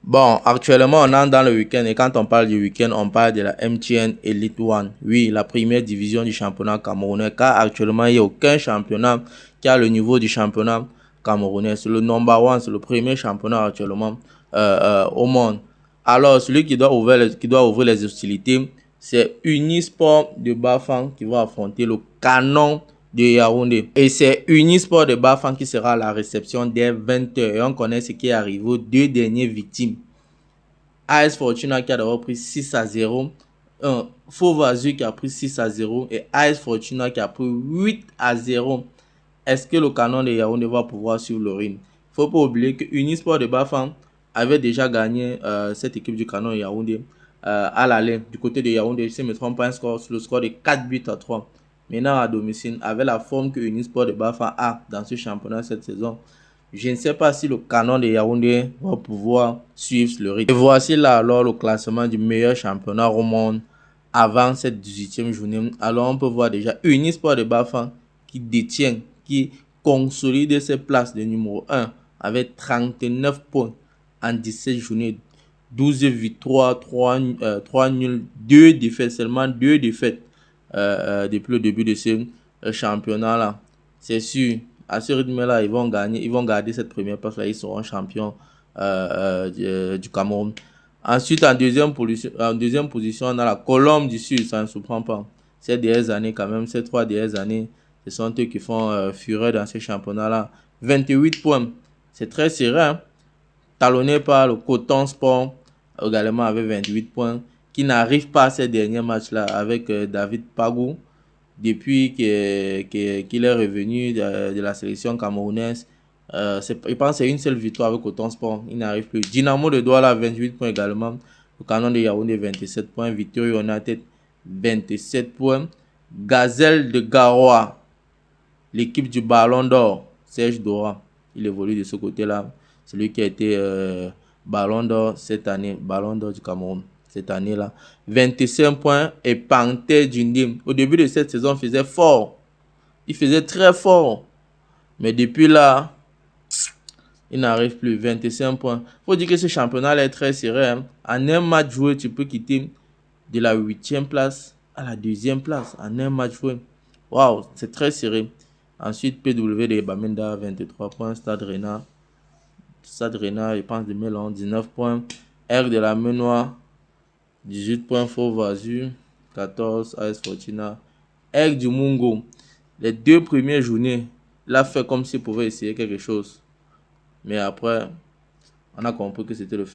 Bon, actuellement, on entre dans le week-end et quand on parle du week-end, on parle de la MTN Elite One. Oui, la première division du championnat camerounais, car actuellement, il n'y a aucun championnat qui a le niveau du championnat camerounais. C'est le number one, c'est le premier championnat actuellement au monde. Alors, celui qui doit ouvrir les hostilités, c'est Unisport de Bafang qui va affronter le Canon de Yaoundé. Et c'est Unisport de Bafang qui sera à la réception dès 20h. Et on connaît ce qui est arrivé aux deux dernières victimes. AS Fortuna qui a d'abord pris 6-0. Faux Vazu qui a pris 6-0. Et AS Fortuna qui a pris 8-0. Est-ce que le Canon de Yaoundé va pouvoir suivre le rythme? Il ne faut pas oublier que Unisport de Bafang avait déjà gagné cette équipe du Canon de Yaoundé à l'aller du côté de Yaoundé. Je ne me trompe pas, le score de 4-3. Maintenant à domicile, avec la forme que Unisport de Bafang a dans ce championnat cette saison, je ne sais pas si le Canon de Yaoundé va pouvoir suivre le rythme. Et voici là alors le classement du meilleur championnat au monde avant cette 18e journée. Alors on peut voir déjà Unisport de Bafang qui consolide ses places de numéro 1 avec 39 points en 17 journées. 12 victoires, 3 nuls, 2 défaites, seulement 2 défaites depuis le début de ce championnat-là. C'est sûr, à ce rythme-là, ils vont gagner, ils vont garder cette première place-là, ils seront champions du Cameroun. Ensuite, en deuxième position, on a la Colombe du Sud, ça ne surprend pas. Ces dernières années, quand même, ces 3 dernières années, ce sont eux qui font fureur dans ces championnats-là. 28 points, c'est très serré, hein? Talonné par le Coton Sport, également avec 28 points, qui n'arrive pas à ces derniers matchs-là avec David Pagou. Depuis qu'il est revenu de la sélection camerounaise, je pense que c'est une seule victoire avec Coton Sport. Il n'arrive plus. Dynamo de Douala, 28 points également. Le Canon de Yaoundé, 27 points. Victory United, 27 points. Gazelle de Garoua, l'équipe du Ballon d'Or, Serge Dora, il évolue de ce côté-là. C'est lui qui a été Ballon d'Or cette année, Ballon d'Or du Cameroun cette année-là. 25 points et Panthère du Nîmes. Au début de cette saison, il faisait fort. Il faisait très fort. Mais depuis là, il n'arrive plus. 25 points. Il faut dire que ce championnat est très serré. Hein. En un match joué, tu peux quitter de la 8e place à la 2e place. En un match joué. Waouh, c'est très serré. Ensuite, PW de Bamenda, 23 points. Stade Rennais, je pense, de Melon, 19 points. R de la Menoir, 18 points. Faux Vazu, 14. AS Fortuna. R du Mungo, les 2 premières journées, il a fait comme s'il pouvait essayer quelque chose. Mais après, on a compris que c'était le